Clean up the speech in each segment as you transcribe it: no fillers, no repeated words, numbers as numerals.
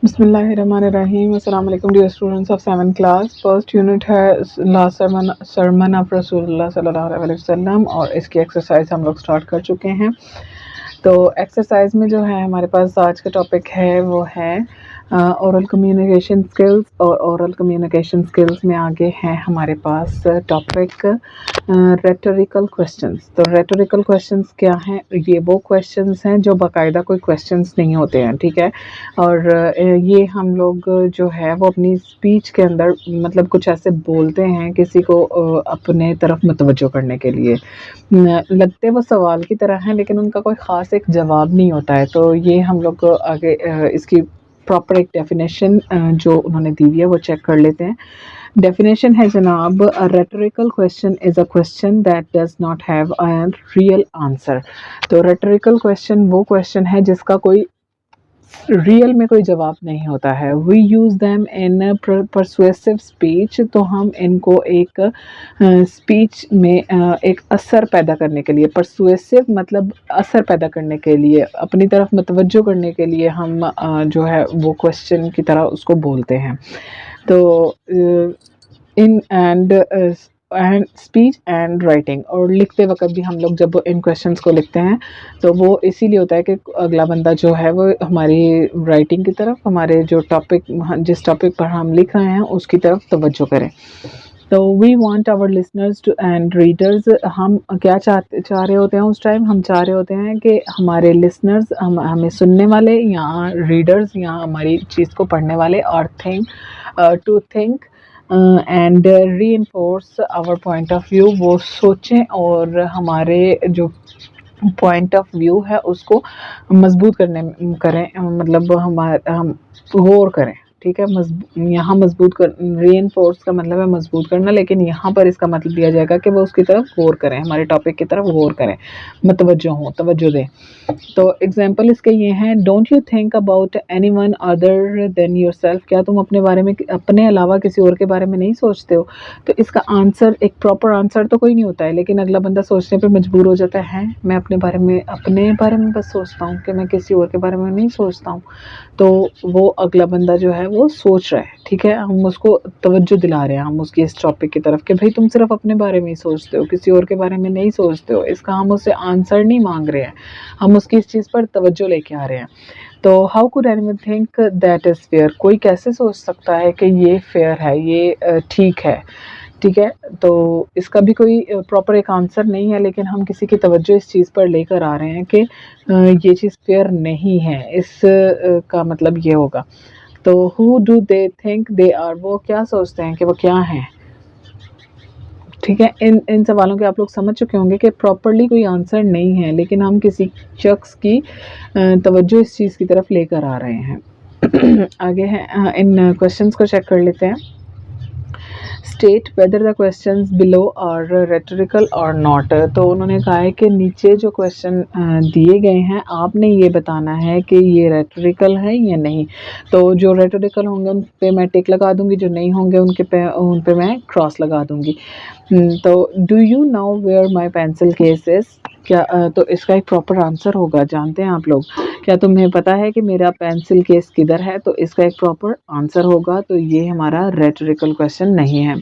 बिस्मिल्लाहिर्रहमानिर्रहीम। अस्सलाम वालेकुम dear students of 7th class. First unit है लास्ट सरमन ऑफ रसूलुल्लाह सल्लल्लाहु अलैहि वसल्लम और इसकी एक्सरसाइज हम लोग स्टार्ट कर चुके हैं। तो एक्सरसाइज में जो है हमारे पास आज का टॉपिक है वो है ओरल कम्युनिकेशन स्किल्स, और ओरल कम्युनिकेशन स्किल्स में आगे है हमारे पास टॉपिक रेटोरिकल क्वेश्चंस। तो रेटोरिकल क्वेश्चंस क्या हैं? ये वो क्वेश्चंस हैं जो बाकायदा कोई क्वेश्चंस नहीं होते हैं, ठीक है। और ये हम लोग जो है वो अपनी स्पीच के अंदर मतलब कुछ ऐसे बोलते हैं किसी को अपने तरफ मुतवज्जो करने के लिए। लगते वो सवाल की तरह हैं लेकिन उनका कोई ख़ास एक जवाब नहीं होता है। तो ये हम लोग आगे इसकी प्रॉपर एक डेफिनेशन जो उन्होंने दी हुई है वो चेक कर लेते हैं। डेफिनेशन है जनाब, a rhetorical question is a question that does not have a real answer. तो रेटोरिकल क्वेश्चन वो क्वेश्चन है जिसका कोई रियल में कोई जवाब नहीं होता है। We use them in persuasive speech. तो हम इनको एक स्पीच में एक असर पैदा करने के लिए, परसुएसिव मतलब असर पैदा करने के लिए, अपनी तरफ मुतवज्जो करने के लिए हम जो है वो क्वेश्चन की तरह उसको बोलते हैं। तो in and speech and writing, और लिखते वक्त भी हम लोग जब इन क्वेश्चंस को लिखते हैं तो वो इसीलिए होता है कि अगला बंदा जो है वो हमारी राइटिंग की तरफ, हमारे जो टॉपिक, जिस टॉपिक पर हम लिख रहे हैं उसकी तरफ तवज्जो करें। तो we want our listeners to and readers, हम क्या चाह रहे होते हैं उस टाइम? हम चाह रहे होते हैं कि हमारे लिसनर्स, हमें सुनने वाले या रीडर्स या हमारी चीज़ को पढ़ने वाले, और to think and reinforce our point of view, वो सोचें और हमारे जो पॉइंट ऑफ व्यू है उसको मजबूत करें, मतलब हम गौर करें, ठीक है। यहाँ मजबूत कर, रीइंफोर्स का मतलब है मजबूत करना, लेकिन यहाँ पर इसका मतलब दिया जाएगा कि वो उसकी तरफ गौर करें, हमारे टॉपिक की तरफ गौर करें, तवज्जो दें। तो एग्जाम्पल इसके ये हैं, don't you think about anyone other than yourself. क्या तुम अपने बारे में, अपने अलावा किसी और के बारे में नहीं सोचते हो? तो इसका आंसर, एक प्रॉपर आंसर तो कोई नहीं होता है, लेकिन अगला बंदा सोचने पे मजबूर हो जाता है, मैं अपने बारे में बस सोचता हूँ कि मैं किसी और के बारे में नहीं सोचता हूँ। तो वो अगला बंदा जो है वो सोच रहा है, ठीक है। हम उसको तवज्जो दिला रहे हैं, हम उसकी इस टॉपिक की तरफ कि भाई तुम सिर्फ अपने बारे में ही सोचते हो, किसी और के बारे में नहीं सोचते हो। इसका हम उससे आंसर नहीं मांग रहे हैं, हम उसकी इस चीज़ पर तवज्जो लेके आ रहे हैं। तो how could anyone think that is fair? कोई कैसे सोच सकता है कि ये फेयर है, ये ठीक है, ठीक है। तो इसका भी कोई प्रॉपर एक आंसर नहीं है, लेकिन हम किसी की तवज्जो इस चीज़ पर लेकर आ रहे हैं कि ये चीज़ फेयर नहीं है, इस का मतलब ये होगा। तो who do they think they are? वो क्या सोचते हैं कि वो क्या हैं, ठीक है। इन सवालों के आप लोग समझ चुके होंगे कि प्रॉपरली कोई आंसर नहीं है, लेकिन हम किसी शख्स की तवज्जो इस चीज़ की तरफ लेकर आ रहे हैं। आगे है, इन क्वेश्चंस को चेक कर लेते हैं। State whether the questions below are rhetorical और नॉट। तो उन्होंने कहा है कि नीचे जो क्वेश्चन दिए गए हैं आपने ये बताना है कि ये रेटोरिकल है या नहीं। तो जो रेटोरिकल होंगे उन पे मैं टिक लगा दूंगी, जो नहीं होंगे उन पे मैं क्रॉस लगा दूंगी। तो do you know where my pencil case is? क्या तो इसका एक प्रॉपर आंसर होगा, जानते हैं आप लोग? क्या तुम्हें पता है कि मेरा पेंसिल केस किधर है? तो इसका एक प्रॉपर आंसर होगा, तो ये हमारा रेटोरिकल क्वेश्चन नहीं है।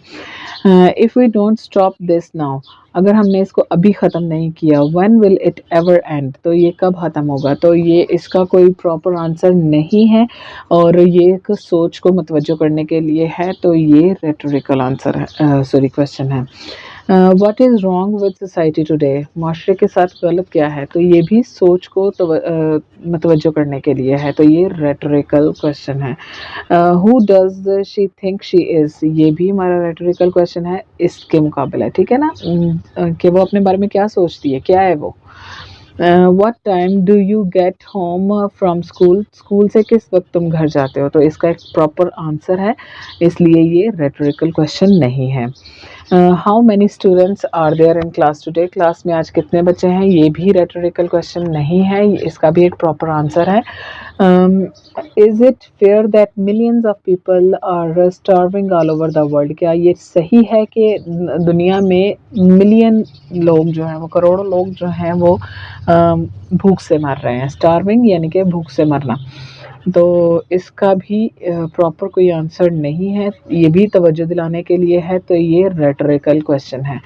If we don't stop this now, अगर हमने इसको अभी ख़त्म नहीं किया, when will it ever end? तो ये कब ख़त्म होगा? तो ये इसका कोई प्रॉपर आंसर नहीं है, और ये एक सोच को मुतवज्जो करने के लिए है, तो ये रेटोरिकल आंसर है, सॉरी क्वेश्चन है। What is wrong with society today? माशरे के साथ गलत क्या है? तो ये भी सोच को मुतवज्जो करने के लिए है, तो ये रेटोरिकल क्वेश्चन है। Who does she think she is? ये भी हमारा रेटोरिकल क्वेश्चन है इसके मुकाबले, ठीक है ना। कि वो अपने बारे में क्या सोचती है, क्या है वो। What time do you get home from school? School से किस वक्त तुम घर जाते हो? तो इसका एक प्रॉपर आंसर है, इसलिए ये रेटोरिकल क्वेश्चन नहीं है। How many students are there in class today? Class में आज कितने बच्चे हैं? ये भी रेटोरिकल क्वेश्चन नहीं है, इसका भी एक प्रॉपर आंसर है। Is it fair that millions of people are starving all over the world? क्या ये सही है कि दुनिया में मिलियन लोग जो हैं, वो करोड़ों लोग जो हैं वो भूख से मर रहे हैं? स्टार्विंग यानी कि भूख से मरना। तो इसका भी प्रॉपर कोई आंसर नहीं है, ये भी तवज्जो दिलाने के लिए है, तो ये रेटोरिकल क्वेश्चन है।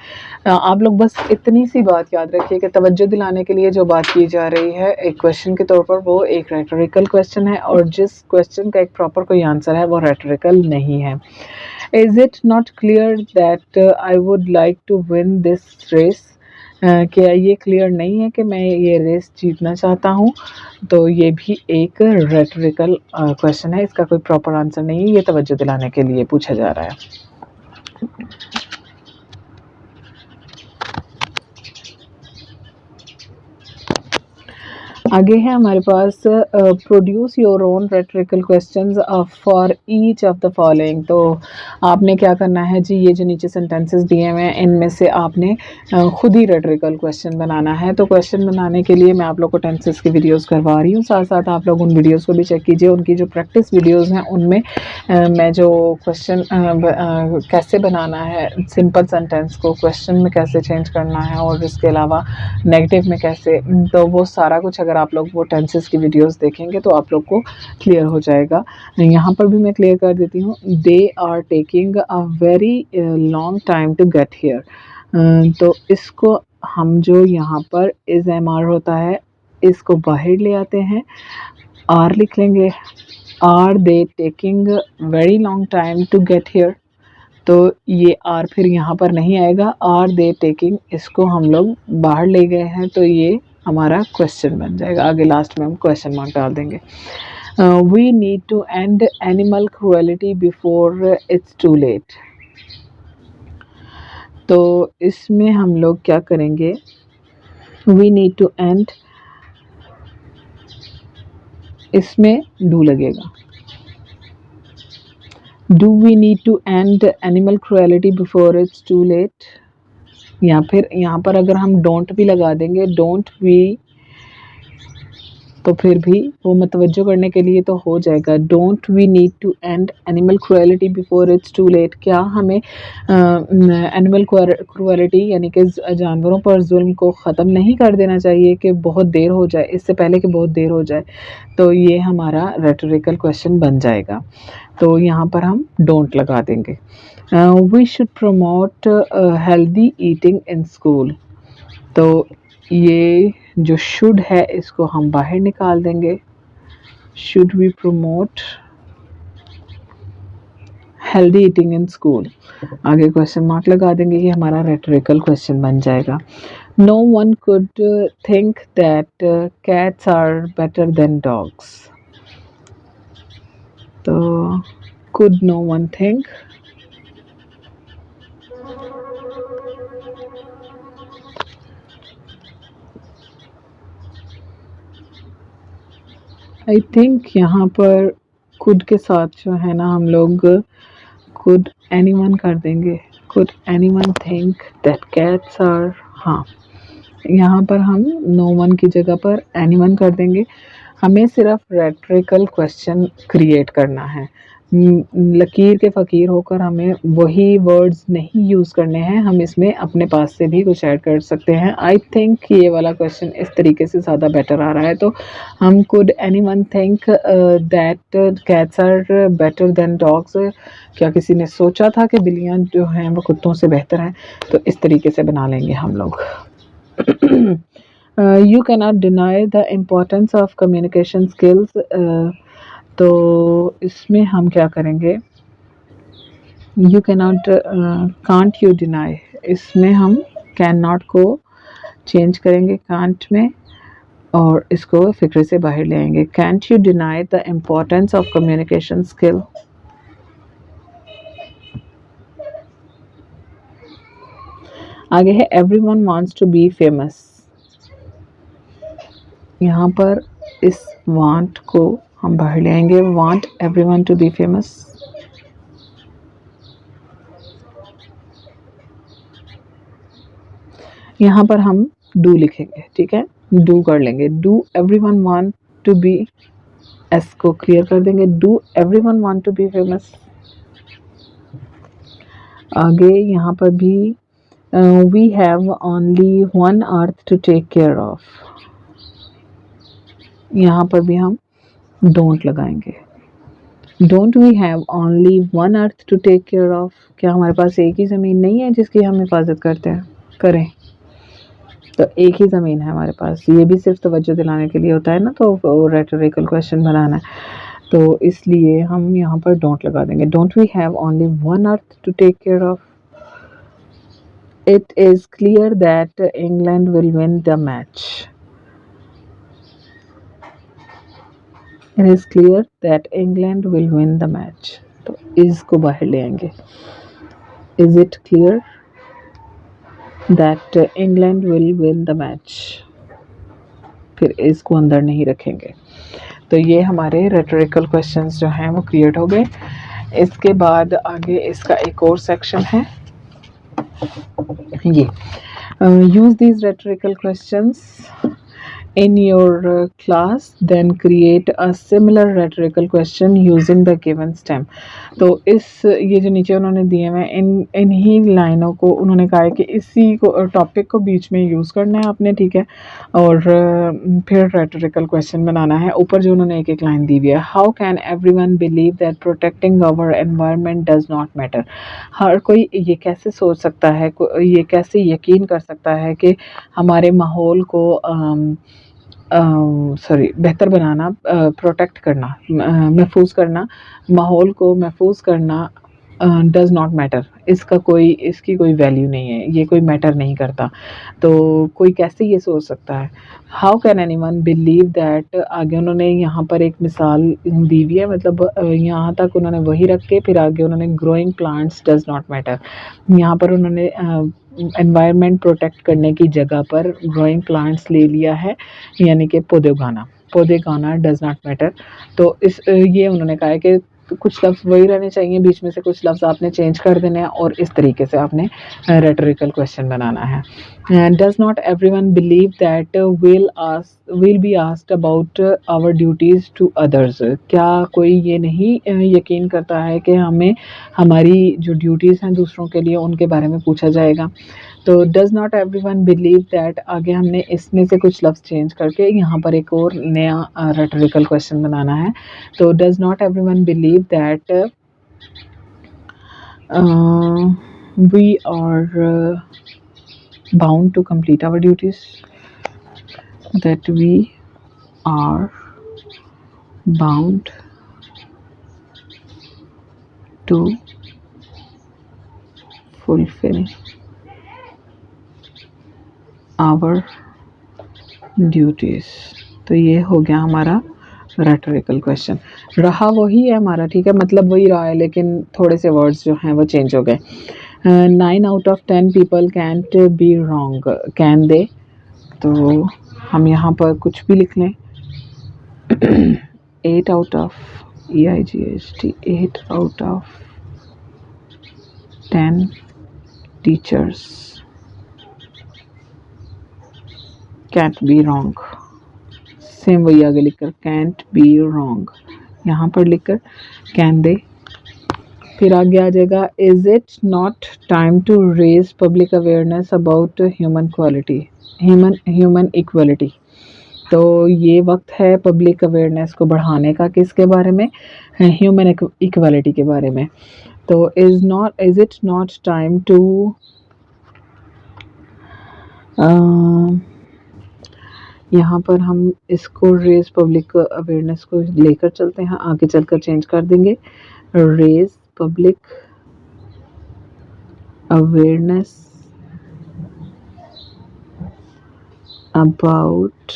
आप लोग बस इतनी सी बात याद रखिए कि तवज्जो दिलाने के लिए जो बात की जा रही है एक क्वेश्चन के तौर पर, वो एक रेटोरिकल क्वेश्चन है, और जिस क्वेश्चन का एक प्रॉपर कोई आंसर है वो रेटोरिकल नहीं है। Is it not clear that I would like to win this race? क्या ये क्लियर नहीं है कि मैं ये रेस जीतना चाहता हूँ? तो ये भी एक रेटोरिकल क्वेश्चन है, इसका कोई प्रॉपर आंसर नहीं है, ये तवज्जो दिलाने के लिए पूछा जा रहा है। आगे है हमारे पास produce your own rhetorical questions for each of the following. तो आपने क्या करना है जी, ये जो नीचे सेंटेंसेस दिए हुए हैं इनमें से आपने खुद ही रेटोरिकल क्वेश्चन बनाना है। तो क्वेश्चन बनाने के लिए मैं आप लोग को टेंसेस की वीडियोस करवा रही हूँ, साथ साथ आप लोग उन वीडियोस को भी चेक कीजिए। उनकी जो प्रैक्टिस वीडियोज़ हैं उनमें मैं जो क्वेश्चन कैसे बनाना है सिंपल सेंटेंस को क्वेश्चन में कैसे चेंज करना है, और इसके अलावा नेगेटिव में कैसे, तो वो सारा कुछ अगर आप लोग वो टेंसेस की वीडियोस देखेंगे तो आप लोग को क्लियर हो जाएगा। यहाँ पर भी मैं क्लियर कर देती हूँ, they are taking a very long time to get here. तो इसको हम जो यहाँ पर इज एम आर होता है इसको बाहर ले आते हैं, आर लिख लेंगे, are they taking very long time to get here. तो ये आर फिर यहाँ पर नहीं आएगा, आर दे टेकिंग इसको हम लोग बाहर ले गए हैं, तो ये हमारा क्वेश्चन बन जाएगा। आगे लास्ट में हम क्वेश्चन मार्क डाल देंगे। We need to end animal cruelty before it's too late. तो इसमें हम लोग क्या करेंगे, वी नीड टू एंड, इसमें डू लगेगा, do we need to end animal cruelty before it's too late, या फिर यहाँ पर अगर हम डोंट भी लगा देंगे, डोंट वी, तो फिर भी वो मतवज्जो करने के लिए तो हो जाएगा, don't we need to end animal cruelty before it's too late. क्या हमें एनिमल क्रूएलिटी यानी कि जानवरों पर जुल्म को ख़त्म नहीं कर देना चाहिए कि बहुत देर हो जाए, इससे पहले कि बहुत देर हो जाए? तो ये हमारा रेटोरिकल क्वेश्चन बन जाएगा। तो यहाँ पर हम डोंट लगा देंगे। We should promote healthy eating in school. तो ये जो शुड है इसको हम बाहर निकाल देंगे, should we promote healthy eating in school. आगे क्वेश्चन मार्क लगा देंगे, ये हमारा रेटोरिकल क्वेश्चन बन जाएगा। No one could think that cats are better than dogs. तो could no one think? I think यहाँ पर could के साथ जो है ना हम लोग could anyone कर देंगे, could anyone think that cats are, हाँ यहाँ पर हम no one की जगह पर anyone कर देंगे। हमें सिर्फ रेटोरिकल क्वेश्चन क्रिएट करना है, लकीर के फ़कीर होकर हमें वही वर्ड्स नहीं यूज़ करने हैं, हम इसमें अपने पास से भी कुछ ऐड कर सकते हैं। आई थिंक ये वाला क्वेश्चन इस तरीके से ज़्यादा बेटर आ रहा है। तो हम could anyone think that cats are better than dogs, क्या किसी ने सोचा था कि बिल्लियाँ जो हैं वो कुत्तों से बेहतर हैं? तो इस तरीके से बना लेंगे हम लोग। You cannot deny the importance of communication skills. तो इसमें हम क्या करेंगे, You cannot can't you deny, इसमें हम कैन नॉट को चेंज करेंगे कांट में, और इसको फिक्रे से बाहर ले आएंगे। Can't you deny the importance of communication skill? आगे है everyone wants to be famous। यहाँ पर इस want को हम बाहर ले आएंगे, want everyone to be famous। यहाँ पर हम do लिखेंगे, ठीक है, do कर लेंगे, do everyone want to be, s को क्लियर कर देंगे, do everyone want to be famous। आगे यहाँ पर भी we have only one earth to take care of, यहाँ पर भी हम डोंट लगाएंगे। Don't we have only one earth to take care of, क्या हमारे पास एक ही ज़मीन नहीं है जिसकी हम हिफाजत करते हैं करें। तो एक ही ज़मीन है हमारे पास, ये भी सिर्फ तवज्जो दिलाने के लिए होता है ना, तो रेटोरिकल क्वेश्चन बनाना है, तो इसलिए हम यहाँ पर डोंट लगा देंगे। Don't we have only one earth to take care of, it is clear that England will win the match, it is clear that England will win the match, तो इज़ को बाहर ले आएंगे। Is it clear that England will win the match, फिर इसको अंदर नहीं रखेंगे। तो ये हमारे रेटोरिकल क्वेश्चंस जो हैं वो क्रिएट हो गए। इसके बाद आगे इसका एक और सेक्शन है, ये use these rhetorical questions in your class, then create a similar rhetorical question using the given stem। तो इस ये जो नीचे उन्होंने दिए हुए इन्हीं लाइनों को उन्होंने कहा है कि इसी को टॉपिक को बीच में यूज़ करना है आपने, ठीक है, और फिर रेटोरिकल क्वेश्चन बनाना है। ऊपर जो उन्होंने एक एक लाइन दी हुई है, how can everyone believe that protecting our environment does not matter. हर कोई ये कैसे सोच सकता है, ये कैसे यकीन कर सकता है कि हमारे माहौल को बेहतर बनाना, प्रोटेक्ट करना, महफूज करना, माहौल को महफूज करना डज़ नॉट मैटर, इसकी कोई वैल्यू नहीं है, ये कोई मैटर नहीं करता। तो कोई कैसे ये सोच सकता है। How can anyone believe that, आगे उन्होंने यहाँ पर एक मिसाल दी हुई है, मतलब यहाँ तक उन्होंने वही रख के फिर आगे उन्होंने growing plants does not matter, यहाँ पर उन्होंने एनवायरनमेंट प्रोटेक्ट करने की जगह पर ग्रोइंग प्लांट्स ले लिया है, यानी कि पौधे उगाना डज़ नॉट मैटर। तो ये उन्होंने कहा है कि कुछ लफ्ज़ वही रहने चाहिए, बीच में से कुछ लफ्ज़ आपने चेंज कर देने हैं और इस तरीके से आपने रेटोरिकल क्वेश्चन बनाना है। Does not everyone believe that will be asked about our duties to others, क्या कोई ये नहीं यकीन करता है कि हमें हमारी जो ड्यूटीज़ हैं दूसरों के लिए उनके बारे में पूछा जाएगा। तो does not everyone believe that, आगे हमने इसमें से कुछ लफ्ज़ चेंज करके यहाँ पर एक और नया रेटोरिकल क्वेश्चन बनाना है। तो does not everyone believe that we are bound to complete our duties, that we are bound to fulfill our duties। तो ये हो गया हमारा रेटोरिकल क्वेश्चन। रहा वही है हमारा, ठीक है, मतलब वही रहा है लेकिन थोड़े से वर्ड्स जो हैं वो चेंज हो गए। 9 out of 10 people can't be wrong, can they, तो हम यहाँ पर कुछ भी लिख लें। 8 out of 8 out of 10 teachers can't be wrong, same वही आगे लिखकर can't be wrong, यहाँ पर लिखकर can they। फिर आगे आ जाएगा, is it not time to raise public awareness about human equality, तो ये वक्त है पब्लिक अवेयरनेस को बढ़ाने का, किसके बारे में, ह्यूमन इक्वलिटी के बारे में। तो is it not time to, यहाँ पर हम इसको रेज पब्लिक अवेयरनेस को लेकर चलते हैं, आगे चलकर चेंज कर देंगे, raise public awareness about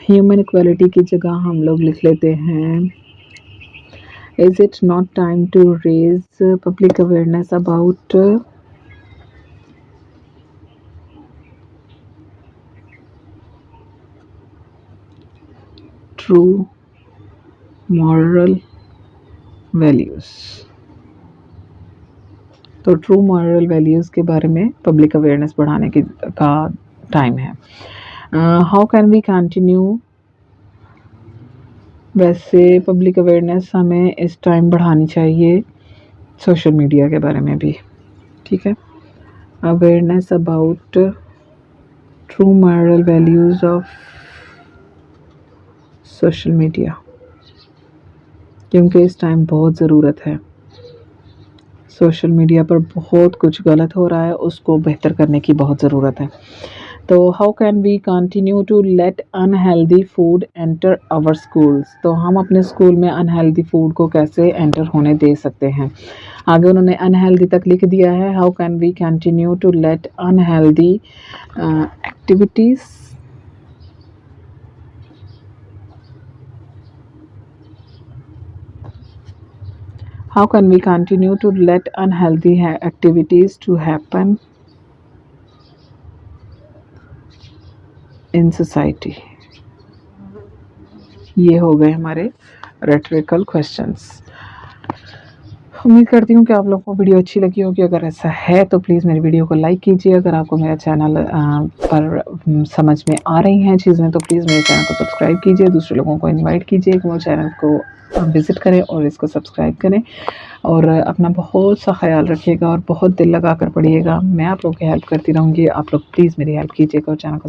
human equality की जगह हम लोग लिख लेते हैं, is it not time to raise public awareness about true moral values. तो ट्रू मॉरल वैल्यूज़ के बारे में पब्लिक अवेयरनेस बढ़ाने का टाइम है। हाउ कैन वी कंटिन्यू, वैसे पब्लिक अवेयरनेस हमें इस टाइम बढ़ानी चाहिए सोशल मीडिया के बारे में भी, ठीक है, awareness about true moral values of social media, क्योंकि इस टाइम बहुत ज़रूरत है। सोशल मीडिया पर बहुत कुछ गलत हो रहा है, उसको बेहतर करने की बहुत ज़रूरत है। तो how can we continue to let unhealthy food enter our schools, तो हम अपने स्कूल में अनहेल्दी फूड को कैसे एंटर होने दे सकते हैं। आगे उन्होंने अनहेल्दी तक लिख दिया है। How can we continue to let unhealthy activities How can we continue to let unhealthy activities to happen in society? ये हो गए हमारे रेटरिकल क्वेश्चंस। उम्मीद करती हूँ कि आप लोगों को वीडियो अच्छी लगी होगी। अगर ऐसा है तो प्लीज़ मेरी वीडियो को लाइक कीजिए। अगर आपको मेरा चैनल पर समझ में आ रही हैं चीज़ें तो प्लीज़ मेरे चैनल को सब्सक्राइब कीजिए। दूसरे लोगों को इनवाइट कीजिए कि वो चैनल को विज़िट करें और इसको सब्सक्राइब करें। और अपना बहुत सा ख्याल रखिएगा और बहुत दिल लगा कर पढ़िएगा। मैं आप लोगों की हेल्प करती रहूँगी। आप लोग प्लीज़ मेरी हेल्प कीजिएगा और चैनल को